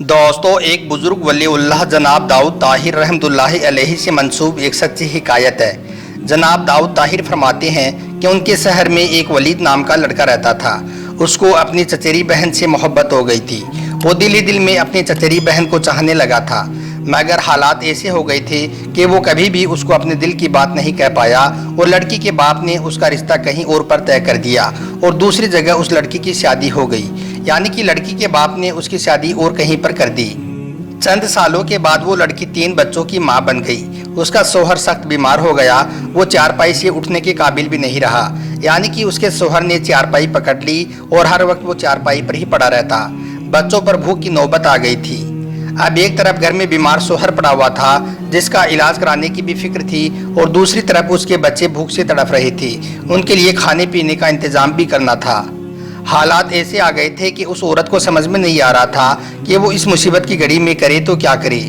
दोस्तों, एक बुजुर्ग वलीउल्लाह जनाब दाऊद ताहिर रहमतुल्लाहि अलैहि से मंसूब एक सच्ची हिकायत है। जनाब दाऊद ताहिर फरमाते हैं कि उनके शहर में एक वलीद नाम का लड़का रहता था। उसको अपनी चचेरी बहन से मोहब्बत हो गई थी। वो दिल ही दिल में अपनी चचेरी बहन को चाहने लगा था, मगर हालात ऐसे हो गए थे कि वो कभी भी उसको अपने दिल की बात नहीं कह पाया और लड़की के बाप ने उसका रिश्ता कहीं और पर तय कर दिया और दूसरी जगह उस लड़की की शादी हो गई। यानी कि लड़की के बाप ने उसकी शादी और कहीं पर कर दी। चंद सालों के बाद वो लड़की 3 बच्चों की मां बन गई। उसका शौहर सख्त बीमार हो गया। वो चारपाई से उठने के काबिल भी नहीं रहा। यानी कि उसके शौहर ने चारपाई पकड़ ली और हर वक्त वो चारपाई पर ही पड़ा रहता। बच्चों पर भूख की नौबत आ गई थी। अब एक तरफ घर में बीमार शौहर पड़ा हुआ था जिसका इलाज कराने की भी फिक्र थी और दूसरी तरफ उसके बच्चे भूख से तड़प रहे थे। उनके लिए खाने पीने का इंतजाम भी करना था। हालात ऐसे आ गए थे कि उस औरत को समझ में नहीं आ रहा था कि वो इस मुसीबत की घड़ी में करे तो क्या करे।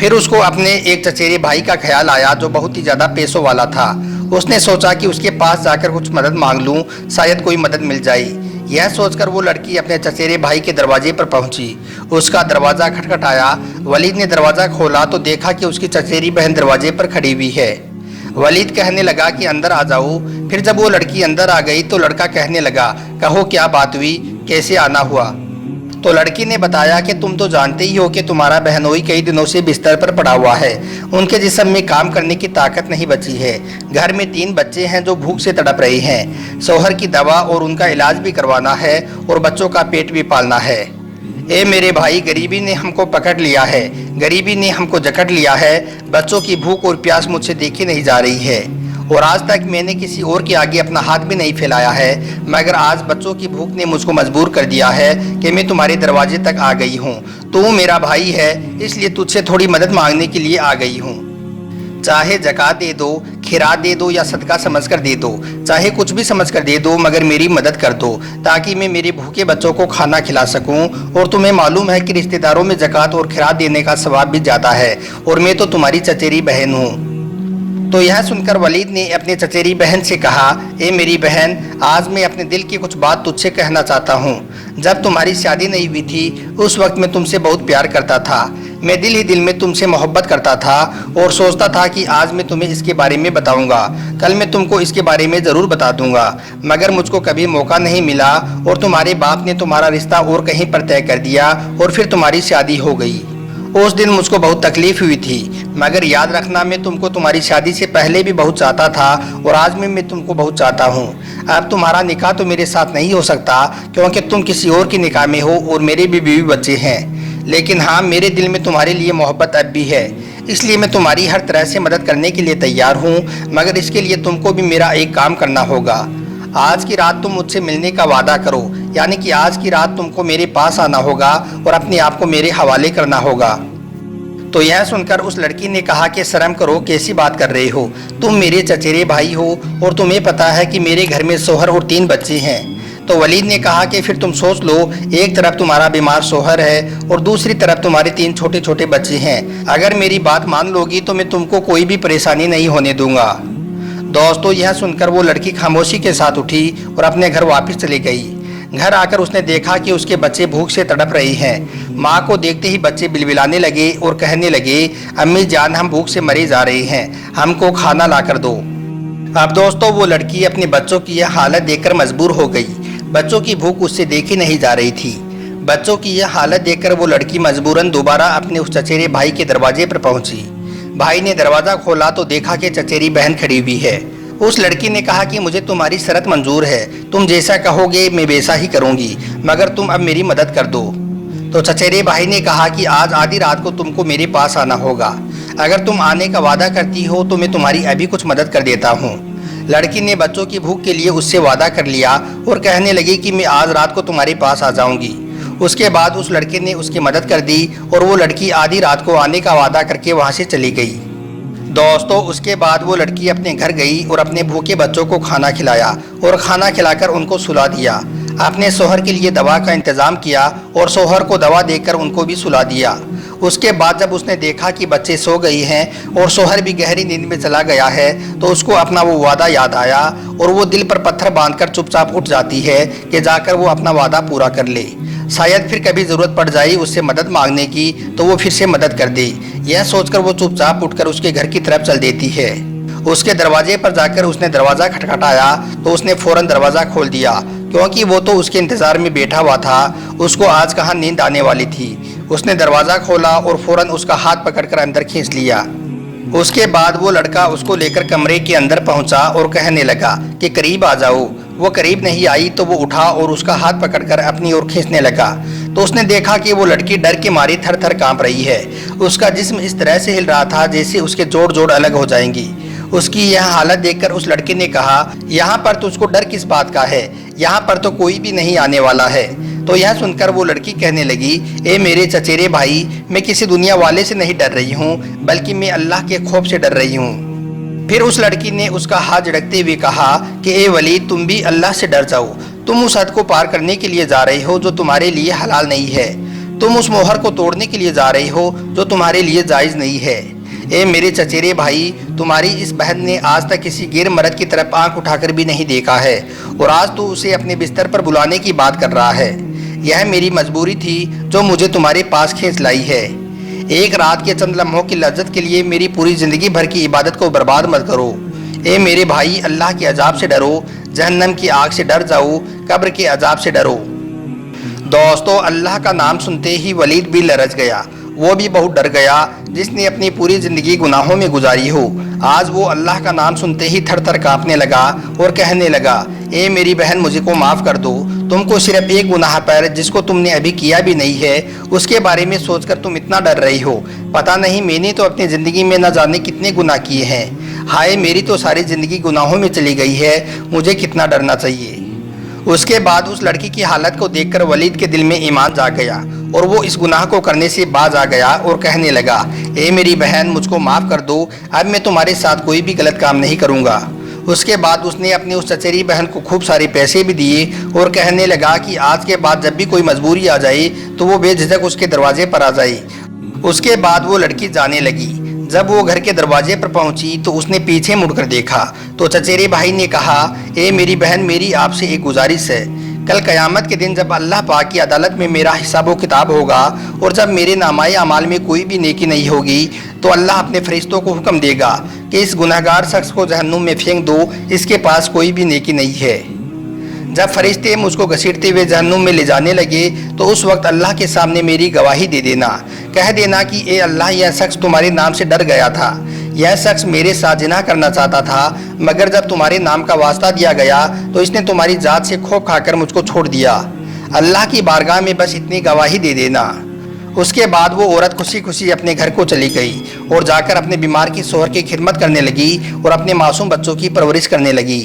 फिर उसको अपने एक चचेरे भाई का ख्याल आया जो बहुत ही ज़्यादा पैसों वाला था। उसने सोचा कि उसके पास जाकर कुछ मदद मांग लूँ, शायद कोई मदद मिल जाए। यह सोचकर वो लड़की अपने चचेरे भाई के दरवाजे पर पहुंची। उसका दरवाज़ा खटखटाया। वलीद ने दरवाज़ा खोला तो देखा कि उसकी चचेरी बहन दरवाजे पर खड़ी हुई है। वलीद कहने लगा कि अंदर आ जाओ। फिर जब वो लड़की अंदर आ गई तो लड़का कहने लगा, कहो क्या बात हुई, कैसे आना हुआ। तो लड़की ने बताया कि तुम तो जानते ही हो कि तुम्हारा बहनोई कई दिनों से बिस्तर पर पड़ा हुआ है। उनके जिस्म में काम करने की ताकत नहीं बची है। घर में 3 बच्चे हैं जो भूख से तड़प रहे हैं। शौहर की दवा और उनका इलाज भी करवाना है और बच्चों का पेट भी पालना है। ए मेरे भाई, गरीबी ने हमको पकड़ लिया है, गरीबी ने हमको जकड़ लिया है। बच्चों की भूख और प्यास मुझसे देखी नहीं जा रही है और आज तक मैंने किसी और के आगे अपना हाथ भी नहीं फैलाया है, मगर आज बच्चों की भूख ने मुझको मजबूर कर दिया है कि मैं तुम्हारे दरवाजे तक आ गई हूँ। तू मेरा भाई है, इसलिए तुझसे थोड़ी मदद मांगने के लिए आ गई हूँ। चाहे ज़कात दे दो, खिरात दे दो या सदका समझ कर दे दो, चाहे कुछ भी समझ कर दे दो, मगर मेरी मदद कर दो ताकि मैं मेरे भूखे बच्चों को खाना खिला सकूं। और तुम्हें मालूम है कि रिश्तेदारों में ज़कात और खिरात देने का सवाब भी ज़्यादा है और मैं तो तुम्हारी चचेरी बहन हूँ। तो यह सुनकर वलीद ने अपने चचेरी बहन से कहा, ए मेरी बहन, आज मैं अपने दिल की कुछ बात तुझसे कहना चाहता हूँ। जब तुम्हारी शादी नहीं हुई थी उस वक्त मैं तुमसे बहुत प्यार करता था। मैं दिल ही दिल में तुमसे मोहब्बत करता था और सोचता था कि आज मैं तुम्हें इसके बारे में बताऊंगा, कल मैं तुमको इसके बारे में ज़रूर बता दूंगा, मगर मुझको कभी मौका नहीं मिला और तुम्हारे बाप ने तुम्हारा रिश्ता और कहीं पर तय कर दिया और फिर तुम्हारी शादी हो गई। उस दिन मुझको बहुत तकलीफ हुई थी, मगर याद रखना मैं तुमको तुम्हारी शादी से पहले भी बहुत चाहता था और आज मैं तुमको बहुत चाहता हूँ। अब तुम्हारा निकाह तो मेरे साथ नहीं हो सकता क्योंकि तुम किसी और की निकाह में हो और मेरे भी बीवी बच्चे हैं, लेकिन हाँ, मेरे दिल में तुम्हारे लिए मोहब्बत अब भी है। इसलिए मैं तुम्हारी हर तरह से मदद करने के लिए तैयार हूँ, मगर इसके लिए तुमको भी मेरा एक काम करना होगा। आज की रात तुम मुझसे मिलने का वादा करो, यानी कि आज की रात तुमको मेरे पास आना होगा और अपने आप को मेरे हवाले करना होगा। तो यह सुनकर उस लड़की ने कहा कि शर्म करो, कैसी बात कर रहे हो, तुम मेरे चचेरे भाई हो और तुम्हें पता है कि मेरे घर में शौहर और 3 बच्चे हैं। तो वलीद ने कहा कि फिर तुम सोच लो, एक तरफ तुम्हारा बीमार शौहर है और दूसरी तरफ तुम्हारे 3 छोटे छोटे बच्चे हैं। अगर मेरी बात मान लोगी तो मैं तुमको कोई भी परेशानी नहीं होने दूंगा। दोस्तों, यह सुनकर वो लड़की खामोशी के साथ उठी और अपने घर वापस चली गई। घर आकर उसने देखा कि उसके बच्चे भूख से तड़प रहे हैं। माँ को देखते ही बच्चे बिलबिलाने लगे और कहने लगे, अम्मी जान, हम भूख से मरे जा रहे हैं, हमको खाना ला कर दो। अब दोस्तों, वो लड़की अपने बच्चों की यह हालत देखकर मजबूर हो गई। बच्चों की भूख उससे देखी नहीं जा रही थी। बच्चों की यह हालत देखकर वो लड़की मजबूरन दोबारा अपने उस चचेरे भाई के दरवाजे पर पहुंची। भाई ने दरवाज़ा खोला तो देखा कि चचेरी बहन खड़ी हुई है। उस लड़की ने कहा कि मुझे तुम्हारी शर्त मंजूर है, तुम जैसा कहोगे मैं वैसा ही करूंगी, मगर तुम अब मेरी मदद कर दो। तो चचेरे भाई ने कहा कि आज आधी रात को तुमको मेरे पास आना होगा। अगर तुम आने का वादा करती हो तो मैं तुम्हारी अभी कुछ मदद कर देता हूँ। लड़की ने बच्चों की भूख के लिए उससे वादा कर लिया और कहने लगी कि मैं आज रात को तुम्हारे पास आ जाऊंगी। उसके बाद उस लड़के ने उसकी मदद कर दी और वो लड़की आधी रात को आने का वादा करके वहाँ से चली गई। दोस्तों, उसके बाद वो लड़की अपने घर गई और अपने भूखे बच्चों को खाना खिलाया और खाना खिलाकर उनको सुला दिया। अपने शौहर के लिए दवा का इंतज़ाम किया और शौहर को दवा देकर उनको भी सुला दिया। उसके बाद जब उसने देखा कि बच्चे सो गए हैं और शौहर भी गहरी नींद में चला गया है तो उसको अपना वो वादा याद आया और वो दिल पर पत्थर बांधकर चुपचाप उठ जाती है कि जाकर वो अपना वादा पूरा कर ले। शायद फिर कभी ज़रूरत पड़ जाए उससे मदद मांगने की तो वो फिर से मदद कर दे। यह सोचकर वो चुपचाप उठकर उसके घर की तरफ चल देती है। उसके दरवाजे पर जाकर उसने दरवाज़ा खटखटाया तो उसने फौरन दरवाज़ा खोल दिया, क्योंकि वो तो उसके इंतज़ार में बैठा हुआ था। उसको आज कहाँ नींद आने वाली थी। उसने दरवाज़ा खोला और फौरन उसका हाथ पकड़कर अंदर खींच लिया। उसके बाद वो लड़का उसको लेकर कमरे के अंदर पहुंचा और कहने लगा कि करीब आ जाओ। वो करीब नहीं आई तो वो उठा और उसका हाथ पकड़कर अपनी ओर खींचने लगा तो उसने देखा कि वो लड़की डर के मारे थर थर कांप रही है। उसका जिस्म इस तरह से हिल रहा था जैसे उसके जोड़ जोड़ अलग हो जाएंगी। उसकी यह हालत देखकर उस लड़के ने कहा, यहाँ पर तुझको डर किस बात का है, यहाँ पर तो कोई भी नहीं आने वाला है। तो यह सुनकर वो लड़की कहने लगी, ए मेरे चचेरे भाई, मैं किसी दुनिया वाले से नहीं डर रही हूँ, बल्कि मैं अल्लाह के खौफ से डर रही हूँ। फिर उस लड़की ने उसका हाथ झड़कते हुए कहा कि ए वलीद, तुम भी अल्लाह से डर जाओ। तुम उस हद को पार करने के लिए जा रहे हो जो तुम्हारे लिए हलाल नहीं है। तुम उस मोहर को तोड़ने के लिए जा रहे हो जो तुम्हारे लिए जायज़ नहीं है। ए मेरे चचेरे भाई, तुम्हारी इस बहन ने आज तक किसी गैर मर्द की तरफ आंख उठाकर भी नहीं देखा है और आज तू उसे अपने बिस्तर पर बुलाने की बात कर रहा है। यह मेरी मजबूरी थी जो मुझे तुम्हारे पास खींच लाई है। एक रात के चंद लम्हों की लज्जत के लिए मेरी पूरी ज़िंदगी भर की इबादत को बर्बाद मत करो। ए मेरे भाई, अल्लाह के अजाब से डरो, जहन्नम की आग से डर जाओ, कब्र के अजाब से डरो। दोस्तों, अल्लाह का नाम सुनते ही वलीद भी लरज गया। वो भी बहुत डर गया जिसने अपनी पूरी ज़िंदगी गुनाहों में गुजारी हो। आज वो अल्लाह का नाम सुनते ही थर थर काँपने लगा और कहने लगा, ए मेरी बहन, मुझे को माफ़ कर दो। तुमको सिर्फ एक गुनाह पर, जिसको तुमने अभी किया भी नहीं है, उसके बारे में सोचकर तुम इतना डर रही हो। पता नहीं, मैंने तो अपनी ज़िंदगी में न जाने कितने गुनाह किए हैं। हाय, मेरी तो सारी ज़िंदगी गुनाहों में चली गई है, मुझे कितना डरना चाहिए। उसके बाद उस लड़की की हालत को देखकर वलीद के दिल में ईमान जाग गया और वो इस गुनाह को करने से बाज आ गया और कहने लगा, ए मेरी बहन, मुझको माफ़ कर दो, अब मैं तुम्हारे साथ कोई भी गलत काम नहीं करूँगा। उसके बाद उसने अपनी उस चचेरी बहन को खूब सारे पैसे भी दिए और कहने लगा कि आज के बाद जब भी कोई मजबूरी आ जाए तो वो बेझिझक उसके दरवाजे पर आ जाए। उसके बाद वो लड़की जाने लगी। जब वो घर के दरवाजे पर पहुंची तो उसने पीछे मुड़कर देखा तो चचेरे भाई ने कहा, ए मेरी बहन, मेरी आपसे एक गुजारिश है। कल क़यामत के दिन जब अल्लाह पाक की अदालत में मेरा हिसाब व किताब होगा और जब मेरे नामाए अमाल में कोई भी नेकी नहीं होगी तो अल्लाह अपने फरिश्तों को हुक्म देगा कि इस गुनहगार शख्स को जहन्नुम में फेंक दो, इसके पास कोई भी नेकी नहीं है। जब फरिश्ते मुझको घसीटते हुए जहन्नुम में ले जाने लगे तो उस वक्त अल्लाह के सामने मेरी गवाही दे देना, कह देना कि ए अल्लाह, यह शख्स तुम्हारे नाम से डर गया था। यह शख्स मेरे साथ जिना करना चाहता था, मगर जब तुम्हारे नाम का वास्ता दिया गया तो इसने तुम्हारी जात से खौफ खाकर मुझको छोड़ दिया। अल्लाह की बारगाह में बस इतनी गवाही दे देना। उसके बाद वो औरत खुशी खुशी अपने घर को चली गई और जाकर अपने बीमार की शौहर की खिदमत करने लगी और अपने मासूम बच्चों की परवरिश करने लगी।